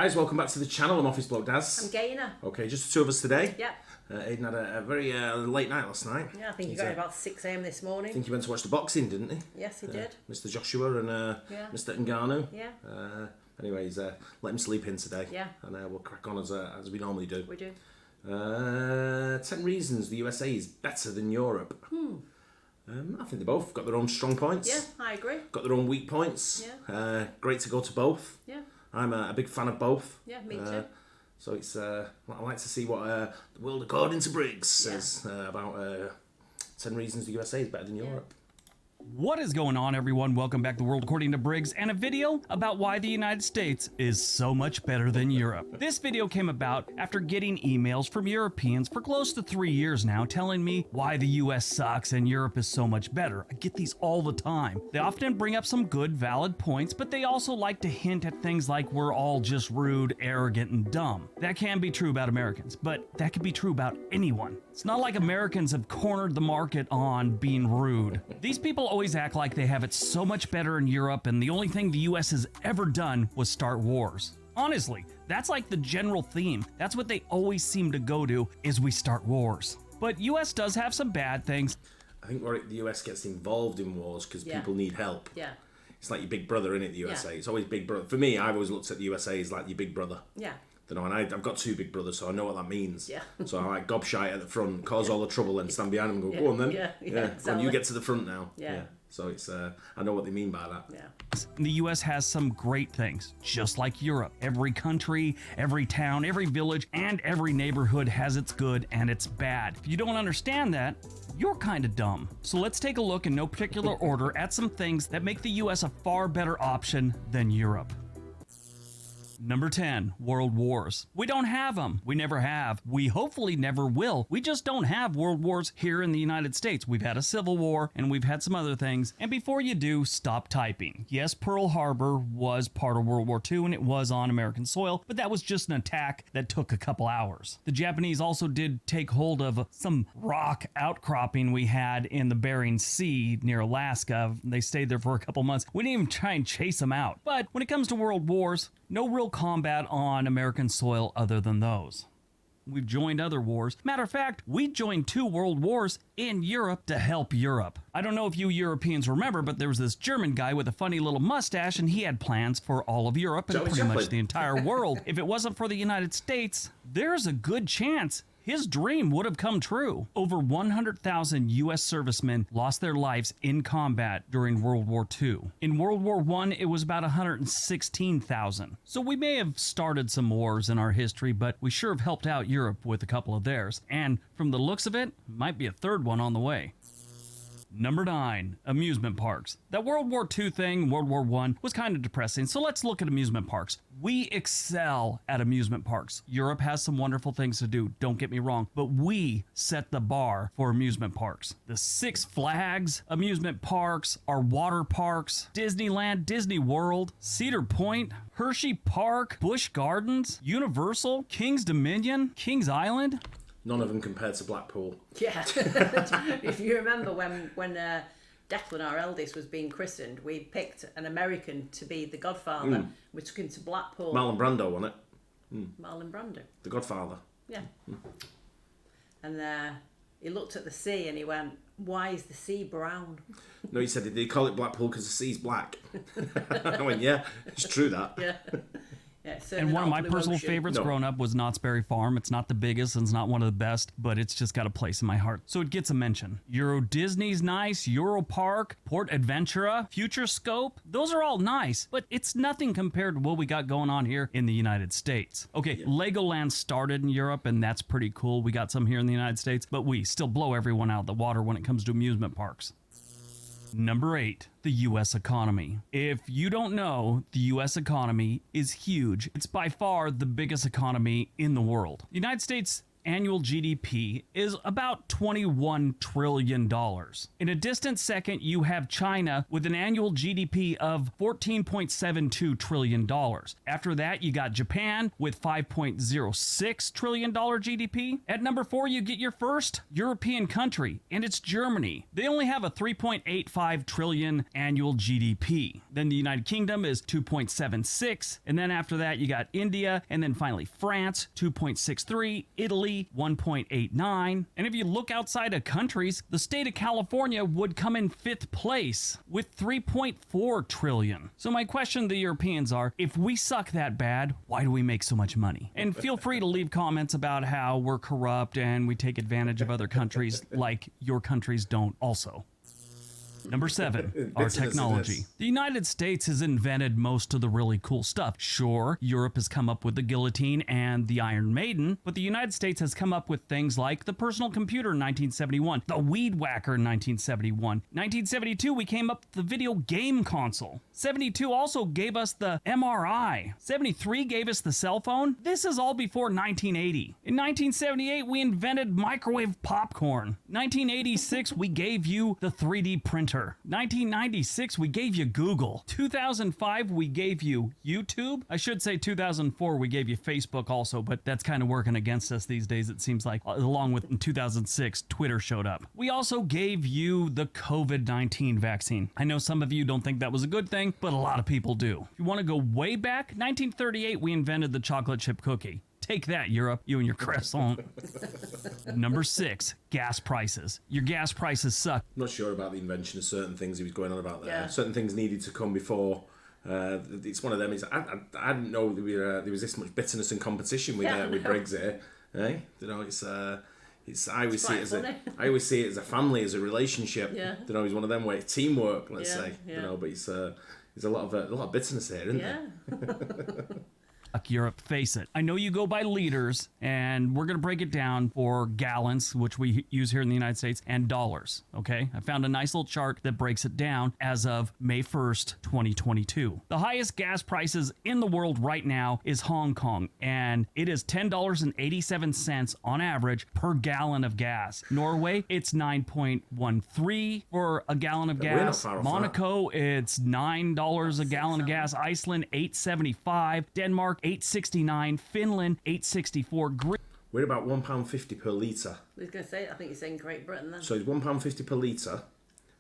Guys, welcome back to the channel. I'm Office Bloke Daz. I'm Gaynor. Okay, just the two of us today. Yep. Aidan had a very late night last night. Yeah, I think he got about 6 a.m. this morning. I think he went to watch the boxing, didn't he? Yes, he did. Mr. Joshua and Mr. Ngannou. Yeah. Anyways, let him sleep in today. Yeah. And we'll crack on as we normally do. We do. 10 reasons the USA is better than Europe. I think they both got their own strong points. Yeah, I agree. Got their own weak points. Yeah. Great to go to both. Yeah. I'm a big fan of both. Yeah, me too. So it's I like to see what the world according to BRITS says about 10 reasons the USA is better than Europe. What is going on, everyone? Welcome back to World According to Briggs and a video about why the United States is so much better than Europe. This video came about after getting emails from Europeans for close to 3 years now telling me why the US sucks and Europe is so much better. I get these all the time. They often bring up some good, valid points, but they also like to hint at things like we're all just rude, arrogant, and dumb. That can be true about Americans, but that could be true about anyone. It's not like Americans have cornered the market on being rude. These people always act like they have it so much better in Europe and the only thing the US has ever done was start wars. Honestly, that's like the general theme. That's what they always seem to go to, is we start wars. But US does have some bad things. I think where the US gets involved in wars because people need help. Yeah. It's like your big brother, innit, the USA? Yeah. It's always big brother. For me, I've always looked at the USA as like your big brother. Yeah. You know, and I've got 2 big brothers, so I know what that means. Yeah. So I like gobshite at the front, cause all the trouble, and stand behind them and go, go on then. Yeah. Go on, you get to the front now. Yeah. So it's, I know what they mean by that. Yeah. The US has some great things, just like Europe. Every country, every town, every village, and every neighborhood has its good and its bad. If you don't understand that, you're kind of dumb. So let's take a look in no particular order at some things that make the US a far better option than Europe. Number 10, World Wars. We don't have them. We never have. We hopefully never will. We just don't have world wars here in the United States. We've had a civil war and we've had some other things. And before you do, stop typing. Yes, Pearl Harbor was part of World War II and it was on American soil, but that was just an attack that took a couple hours. The Japanese also did take hold of some rock outcropping we had in the Bering Sea near Alaska. They stayed there for a couple months. We didn't even try and chase them out. But when it comes to world wars, no real combat on American soil other than those. We've joined other wars. Matter of fact, we joined 2 world wars in Europe to help Europe. I don't know if you Europeans remember, but there was this German guy with a funny little mustache and he had plans for all of Europe and pretty much the entire world. If it wasn't for the United States, there's a good chance his dream would have come true. Over 100,000 U.S. servicemen lost their lives in combat during World War II. In World War I, it was about 116,000. So we may have started some wars in our history, but we sure have helped out Europe with a couple of theirs. And from the looks of it, might be a third one on the way. Number 9, amusement parks. That World War II thing, World War I, was kind of depressing, so let's look at amusement parks. We excel at amusement parks. Europe has some wonderful things to do, don't get me wrong, but we set the bar for amusement parks. The Six Flags amusement parks, our water parks, Disneyland, Disney World, Cedar Point, Hershey Park, Busch Gardens, Universal, King's Dominion, Kings Island. None of them compared to Blackpool. Yeah. If you remember when Declan, our eldest, was being christened, we picked an American to be the godfather. We took him to Blackpool. Marlon Brando, wasn't it? Marlon Brando. The Godfather. Yeah. And he looked at the sea and he went, "Why is the sea brown?" No, he said, did they call it Blackpool because the sea's black? I went, yeah, it's true that. Yeah. Yeah, and one of my personal favorites growing up was Knott's Berry Farm. It's not the biggest and it's not one of the best, but it's just got a place in my heart. So it gets a mention. Euro Disney's nice, Euro Park, Port Adventura, Future Scope. Those are all nice, but it's nothing compared to what we got going on here in the United States. Okay, Legoland started in Europe and that's pretty cool. We got some here in the United States, but we still blow everyone out of the water when it comes to amusement parks. Number 8, the U.S. economy. If you don't know, the U.S. economy is huge. It's by far the biggest economy in the world. The United States annual GDP is about $21 trillion. In a distant second, you have China with an annual GDP of $14.72 trillion. After that, you got Japan with $5.06 trillion GDP. At number 4, you get your first European country, and it's Germany. They only have a $3.85 trillion annual GDP. Then the United Kingdom is 2.76, and then after that, you got India, and then finally France, 2.63, Italy, 1.89. And if you look outside of countries, the state of California would come in 5th place with 3.4 trillion. So my question to the Europeans are, if we suck that bad, why do we make so much money? And feel free to leave comments about how we're corrupt and we take advantage of other countries like your countries don't also. Number 7, our technology. The United States has invented most of the really cool stuff. Sure, Europe has come up with the guillotine and the Iron Maiden, but the United States has come up with things like the personal computer in 1971, the weed whacker in 1971. 1972, we came up with the video game console. 72 also gave us the MRI. 73 gave us the cell phone. This is all before 1980. In 1978, we invented microwave popcorn. 1986, we gave you the 3D printer. 1996, we gave you Google. 2005, we gave you YouTube. I should say 2004, we gave you Facebook also, but that's kind of working against us these days, it seems like. Along with in 2006, Twitter showed up. We also gave you the COVID-19 vaccine. I know some of you don't think that was a good thing, but a lot of people do. If you want to go way back, 1938, we invented the chocolate chip cookie. Take that, Europe, you and your croissant. Number 6, gas prices. Your gas prices suck. I'm not sure about the invention of certain things he was going on about there. Yeah. Certain things needed to come before. It's one of them. I didn't know there was this much bitterness and competition with Brexit. Eh? You know, I always see it as a family, as a relationship. Yeah. You know, it's one of them where it's teamwork. Let's say. Yeah. You know, but it's there's a lot of bitterness here, isn't there? Europe, face it. I know you go by liters, and we're going to break it down for gallons, which we use here in the United States, and dollars, okay? I found a nice little chart that breaks it down as of May 1st, 2022. The highest gas prices in the world right now is Hong Kong, and it is $10.87 on average per gallon of gas. Norway, it's 9.13 for a gallon of gas. We're not far off Monaco, it's $9 a gallon of gas. Iceland, $8.75. Denmark, $8.69, Finland, $8.64. We're about £1.50 per litre. I was going to say, I think you're saying Great Britain then. So it's £1.50 per litre,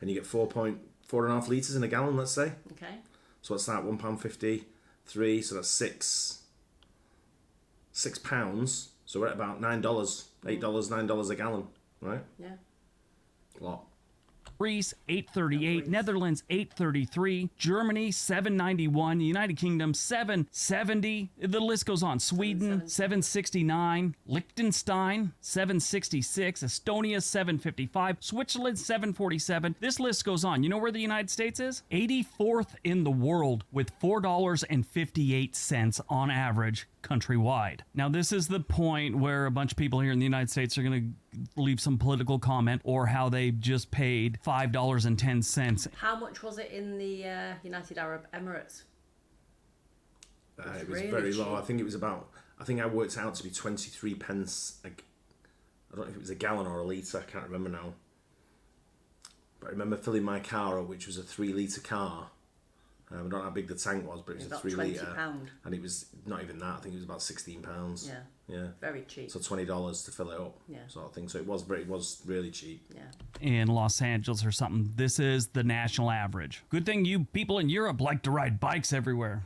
and you get 4.5 litres in a gallon, let's say. Okay. So what's that? £1.50, 3, so that's £6. So we're at about $9, $8, $9 a gallon, right? Yeah. A lot. Greece, $8.38, Netherlands, $8.33, Germany, $7.91, United Kingdom, $7.70. The list goes on. Sweden, $7.69, Liechtenstein, $7.66, Estonia, $7.55, Switzerland, $7.47. This list goes on. You know where the United States is? 84th in the world with $4.58 on average countrywide. Now, this is the point where a bunch of people here in the United States are going to leave some political comment or how they just paid $5.10. How much was it in the United Arab Emirates? It was really very low. cheap. I think it was about. I think I worked out to be 23 pence. I don't know if it was a gallon or a litre. I can't remember now. But I remember filling my car up, which was a 3-litre car. I don't know how big the tank was, but it was About a 3-litre. £20. And it was not even that. I think it was about £16. Yeah. Yeah. Very cheap. So $20 to fill it up. Yeah. Sort of thing. So it was really cheap. Yeah. In Los Angeles or something. This is the national average. Good thing you people in Europe like to ride bikes everywhere.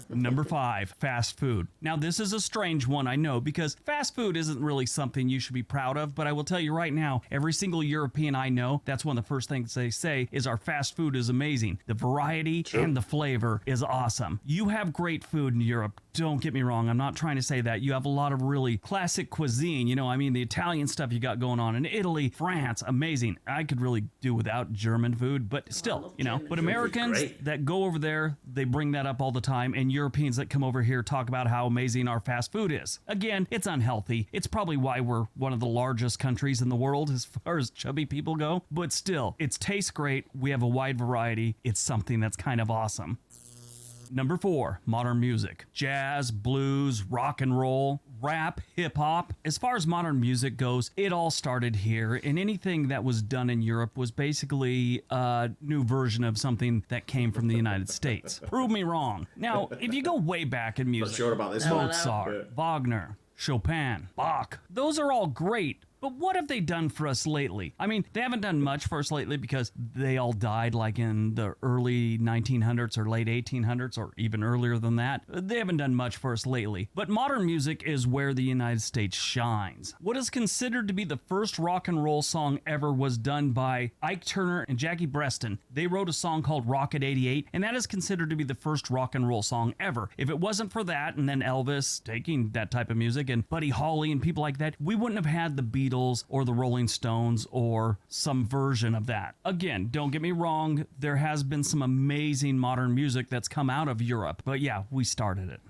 Number 5, fast food. Now, this is a strange one, I know, because fast food isn't really something you should be proud of, but I will tell you right now, every single European I know, that's one of the first things they say is our fast food is amazing. The variety and the flavor is awesome. You have great food in Europe. Don't get me wrong. I'm not trying to say that. You have a lot of really classic cuisine. You know, I mean, the Italian stuff you got going on in Italy, France, amazing. I could really do without German food, but still, you know. But Americans that go over there, they bring that up all the time, and Europeans that come over here talk about how amazing our fast food is. Again, it's unhealthy. It's probably why we're one of the largest countries in the world as far as chubby people go, but still, it tastes great. We have a wide variety. It's something that's kind of awesome. Number 4, modern music. Jazz, blues, rock and roll, rap, hip-hop. As far as modern music goes, it all started here, and anything that was done in Europe was basically a new version of something that came from the United States. Prove me wrong. Now, if you go way back in music, Not sure about this No, one. Mozart, Wagner, Chopin, Bach, those are all great. But what have they done for us lately? I mean, they haven't done much for us lately because they all died like in the early 1900s or late 1800s or even earlier than that. They haven't done much for us lately. But modern music is where the United States shines. What is considered to be the first rock and roll song ever was done by Ike Turner and Jackie Breston. They wrote a song called Rocket 88, and that is considered to be the first rock and roll song ever. If it wasn't for that, and then Elvis taking that type of music, and Buddy Holly and people like that, we wouldn't have had the Beatles or the Rolling Stones or some version of that. Again, don't get me wrong, there has been some amazing modern music that's come out of Europe, but yeah, we started it.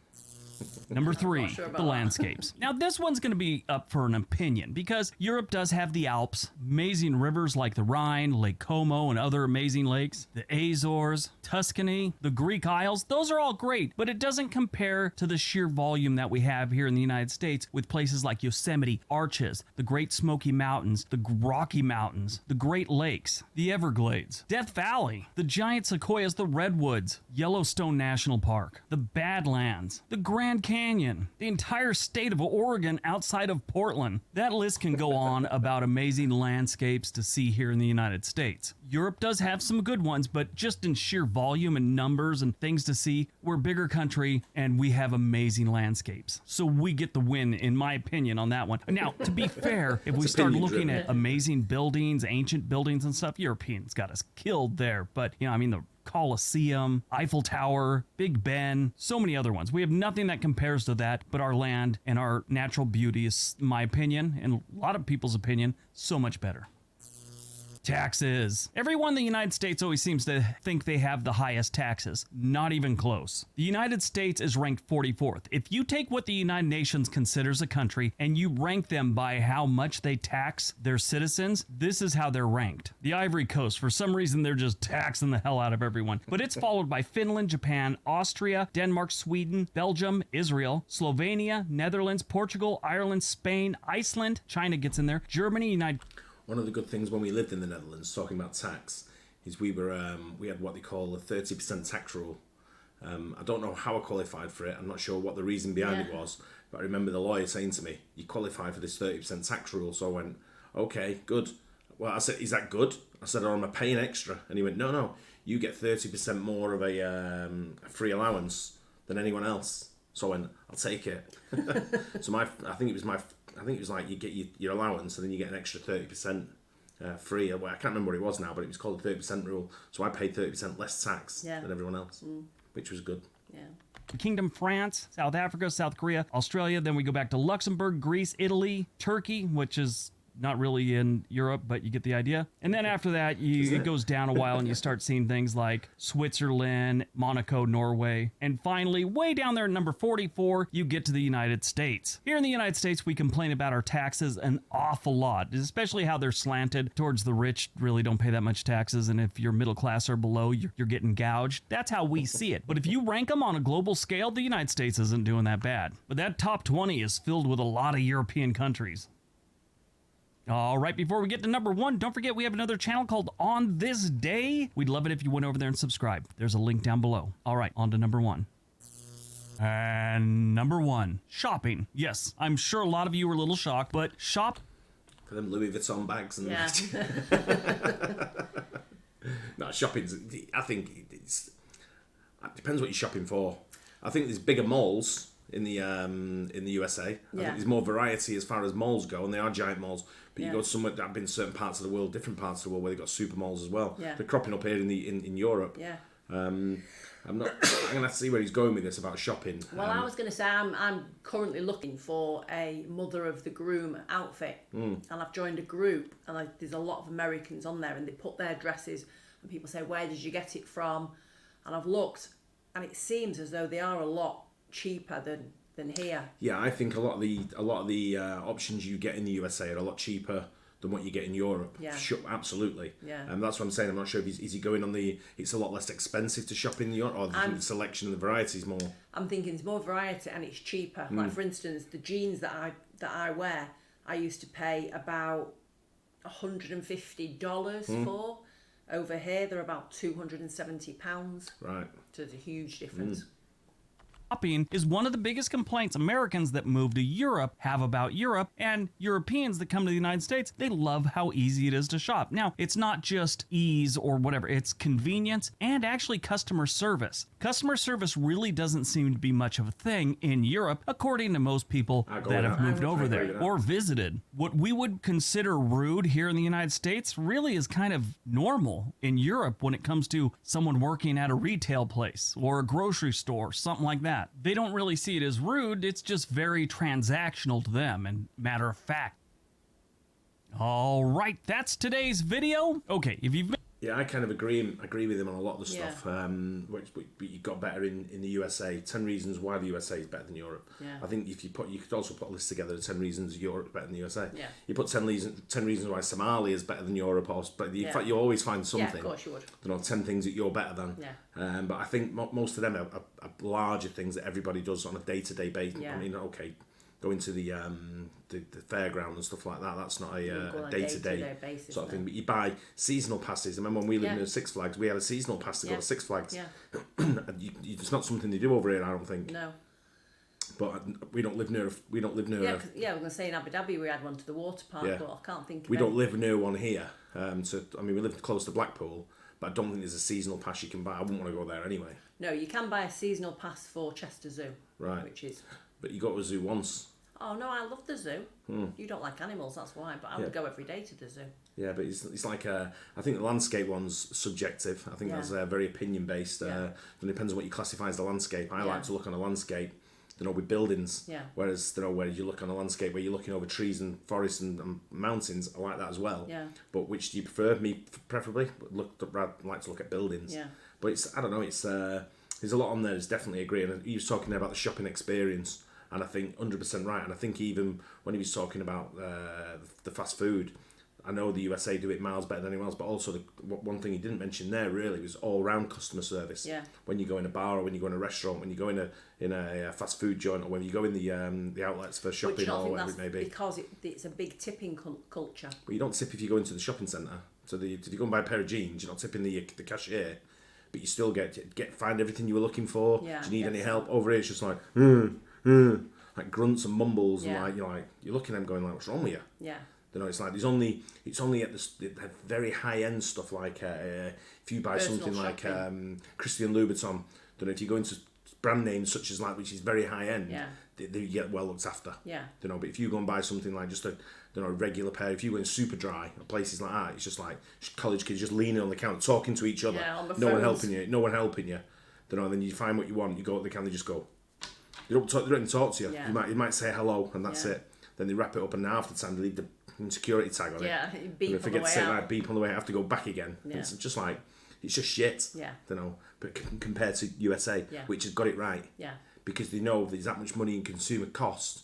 Number 3, sure about the that. landscapes. Now, this one's going to be up for an opinion because Europe does have the Alps, amazing rivers like the Rhine, Lake Como, and other amazing lakes, the Azores, Tuscany, the Greek Isles. Those are all great, but it doesn't compare to the sheer volume that we have here in the United States with places like Yosemite, Arches, the Great Smoky Mountains, the Rocky Mountains, the Great Lakes, the Everglades, Death Valley, the giant sequoias, the Redwoods, Yellowstone National Park, the Badlands, the Grand Canyon, the entire state of Oregon outside of Portland. That list can go on about amazing landscapes to see here in the United States. Europe does have some good ones, but just in sheer volume and numbers and things to see, we're a bigger country and we have amazing landscapes. So we get the win, in my opinion, on that one. Now, to be fair, if we start looking at amazing buildings, ancient buildings and stuff, Europeans got us killed there. But, you know, I mean, the Colosseum, Eiffel Tower, Big Ben, so many other ones. We have nothing that compares to that, but our land and our natural beauty is, in my opinion, and a lot of people's opinion, so much better. Taxes. Everyone in the United States always seems to think they have the highest taxes. Not even close. The United States is ranked 44th. If you take what the United Nations considers a country and you rank them by how much they tax their citizens, this is how they're ranked. The Ivory Coast, for some reason, they're just taxing the hell out of everyone. But it's followed by Finland, Japan, Austria, Denmark, Sweden, Belgium, Israel, Slovenia, Netherlands, Portugal, Ireland, Spain, Iceland, China gets in there, Germany, United... One of the good things when we lived in the Netherlands, talking about tax, is we had what they call a 30% tax rule. I don't know how I qualified for it. I'm not sure what the reason behind it was, but I remember the lawyer saying to me, "You qualify for this 30% tax rule." So I went, "Okay, good." Well, I said, "Is that good?" I said, "Or am I paying extra?" And he went, "No, you get 30% more of a free allowance than anyone else." So I went, "I'll take it." So I think it was like you get your allowance and then you get an extra 30% free. Well, I can't remember what it was now, but it was called the 30% rule. So I paid 30% less tax than everyone else, which was good. Yeah. Kingdom, France, South Africa, South Korea, Australia. Then we go back to Luxembourg, Greece, Italy, Turkey, which is not really in Europe, but you get the idea. And then after that, it goes down a while and you start seeing things like Switzerland, Monaco, Norway. And finally, way down there at number 44, you get to the United States. Here in the United States, we complain about our taxes an awful lot, especially how they're slanted towards the rich, really don't pay that much taxes. And if you're middle class or below, you're getting gouged. That's how we see it. But if you rank them on a global scale, the United States isn't doing that bad. But that top 20 is filled with a lot of European countries. All right, before we get to number 1, don't forget we have another channel called On This Day. We'd love it if you went over there and subscribed. There's a link down below. All right, on to number 1. And number 1, shopping. Yes, I'm sure a lot of you were a little shocked, but For them Louis Vuitton bags and no, shopping's. I think it depends what you're shopping for. I think there's bigger malls in the USA. I think there's more variety as far as malls go, and they are giant malls. But you go somewhere, I've been in certain parts of the world, different parts of the world, where they've got super malls as well. Yeah. They're cropping up here in Europe. Yeah. I'm gonna have to see where he's going with this about shopping. Well, I was going to say I'm currently looking for a mother of the groom outfit, and I've joined a group, and there's a lot of Americans on there, and they put their dresses, and people say, "Where did you get it from?" And I've looked, and it seems as though they are a lot cheaper than here. Yeah, I think a lot of the options you get in the USA are a lot cheaper than what you get in Europe. Yeah. Sure, absolutely. Yeah. And that's what I'm saying. I'm not sure if is he going on the. It's a lot less expensive to shop in Europe, or the selection and the variety is more. I'm thinking it's more variety and it's cheaper. Like for instance, the jeans that I wear, I used to pay about $150 for. Over here, they're about £270. Right. So there's a huge difference. Shopping is one of the biggest complaints Americans that move to Europe have about Europe, and Europeans that come to the United States, they love how easy it is to shop. Now, it's not just ease or whatever, it's convenience and actually customer service. Customer service really doesn't seem to be much of a thing in Europe, according to most people that have moved over there or visited. What we would consider rude here in the United States really is kind of normal in Europe when it comes to someone working at a retail place or a grocery store, something like that. They don't really see it as rude, it's just very transactional to them and matter of fact. All right, that's today's video. Okay, if you've been... Yeah, I kind of agree with him on a lot of the stuff. Which you got better in the USA. 10 reasons why the USA is better than Europe. Yeah. I think if you could also put a list together of 10 reasons Europe is better than the USA. Yeah. You put 10 reasons why Somalia is better than Europe, but in fact you always find something. Yeah, of course you would. 10 things that you're better than. Yeah. But I think most of them are larger things that everybody does on a day-to-day basis. Yeah. I mean, okay, going to the fairground and stuff like that, that's not a day-to-day sort of thing. But you buy seasonal passes. I remember when we lived near Six Flags, we had a seasonal pass to go to Six Flags. Yeah. It's not something they do over here, I don't think. No. But we don't live near. Yeah, I was going to say in Abu Dhabi we had one to the water park, but I can't think of We don't live near one here. We live close to Blackpool, but I don't think there's a seasonal pass you can buy. I wouldn't want to go there anyway. No, you can buy a seasonal pass for Chester Zoo. Right. Which is... But you go to a zoo once. Oh no, I love the zoo. You don't like animals, that's why. But I would go every day to the zoo. Yeah, but it's like I think the landscape one's subjective. I think that's very opinion based. It depends on what you classify as the landscape. I like to look on a landscape, with buildings. Yeah. Whereas where you look on a landscape where you're looking over trees and forests and mountains, I like that as well. Yeah. But which do you prefer? Me preferably, but I'd like to look at buildings. Yeah. But I don't know. There's a lot on there. It's definitely agree. And he was talking about the shopping experience. And I think 100% right. And I think even when he was talking about the fast food, I know the USA do it miles better than anyone else, but also one thing he didn't mention there really was all-round customer service. Yeah. When you go in a bar or when you go in a restaurant, when you go in a fast food joint, or when you go in the outlets for shopping or whatever it may be. Because it's a big tipping culture. But you don't tip if you go into the shopping centre. So did you go and buy a pair of jeans? You're not tipping the cashier, but you still find everything you were looking for. Yeah, do you need any help? Over here, it's just like like grunts and mumbles, and you're looking at them going like, what's wrong with you? Yeah. It's like it's only at the very high end stuff like if you buy personal something shopping. Like Christian Louboutin, if you go into brand names such as which is very high end, they get well looked after. Yeah. But if you go and buy something like just a regular pair, if you go in Superdry or places like that, it's just like college kids just leaning on the counter talking to each other, no one helping you. Then you find what you want, you go at the counter, they just go. They don't even talk to you. Yeah. You might say hello and that's it. Then they wrap it up and half the time they leave the security tag on it. Yeah, beep on the way out. Forget to say that beep on the way. I have to go back again. Yeah. It's just like it's just shit. Yeah. But compared to USA, which has got it right. Yeah. Because they know there's that much money in consumer cost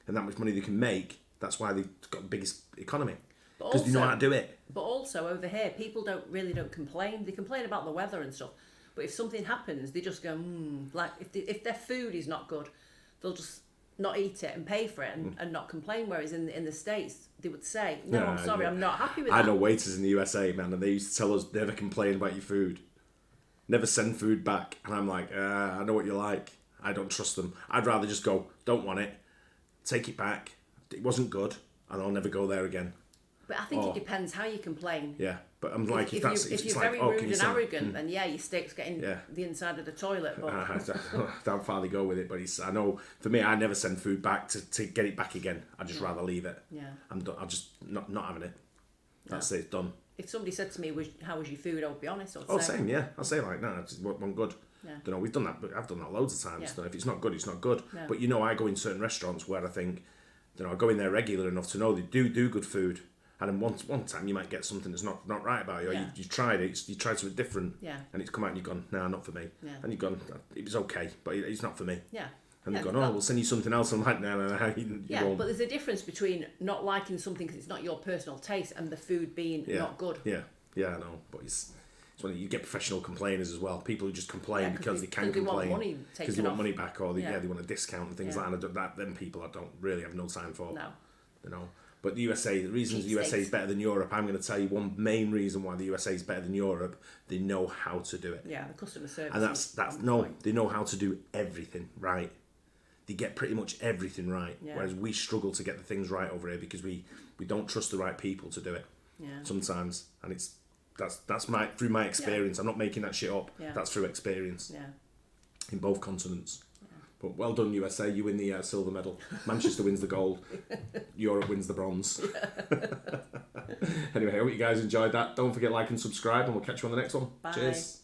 and that much money they can make. That's why they've got the biggest economy. Because they know how to do it. But also over here, people don't complain. They complain about the weather and stuff. But if something happens, they just go, like if their food is not good, they'll just not eat it and pay for it and not complain. Whereas in the States, they would say, no, I'm sorry, I'm not happy with that. I know waiters in the USA, man, and they used to tell us never complain about your food. Never send food back. And I'm like, I know what you're like. I don't trust them. I'd rather just go, don't want it, take it back. It wasn't good, and I'll never go there again. But I think it depends how you complain. Yeah, but I'm like, if you're very rude and arrogant, then your steak's getting the inside of the toilet. But how far they go with it, but I know for me, I never send food back to get it back again. I'd just rather leave it. Yeah, I'm just not having it. That's it, it's done. If somebody said to me, "How was your food?" I would be honest. Same, yeah. I'll say like, no, it wasn't good. Yeah. We've done that, but I've done that loads of times. Yeah. If it's not good, it's not good. Yeah. But I go in certain restaurants where I think, I go in there regular enough to know they do good food. And then one time you might get something that's not right about you, or you've tried it, you tried something different, and it's come out and you've gone, nah, not for me. Yeah. And you've gone, it was okay, but it's not for me. Yeah. And they've gone, we'll send you something else. I'm like, no, you won't. But there's a difference between not liking something because it's not your personal taste and the food being not good. Yeah, I know. But it's when you get professional complainers as well. People who just complain because they can complain. Because they want money back or they want a discount and things like that. Then people I don't really have no time for. No. You know. But the USA, the reasons the USA is better than Europe, I'm going to tell you one main reason why the USA is better than Europe. They know how to do it. Yeah, the customer service. And that's they know how to do everything right. They get pretty much everything right. Yeah. Whereas we struggle to get the things right over here because we don't trust the right people to do it. Yeah. Sometimes, and that's through my experience. I'm not making that shit up. Yeah. That's through experience. Yeah. In both continents. But well done, USA. You win the silver medal. Manchester wins the gold. Europe wins the bronze. Anyway, I hope you guys enjoyed that. Don't forget to like and subscribe, and we'll catch you on the next one. Bye. Cheers.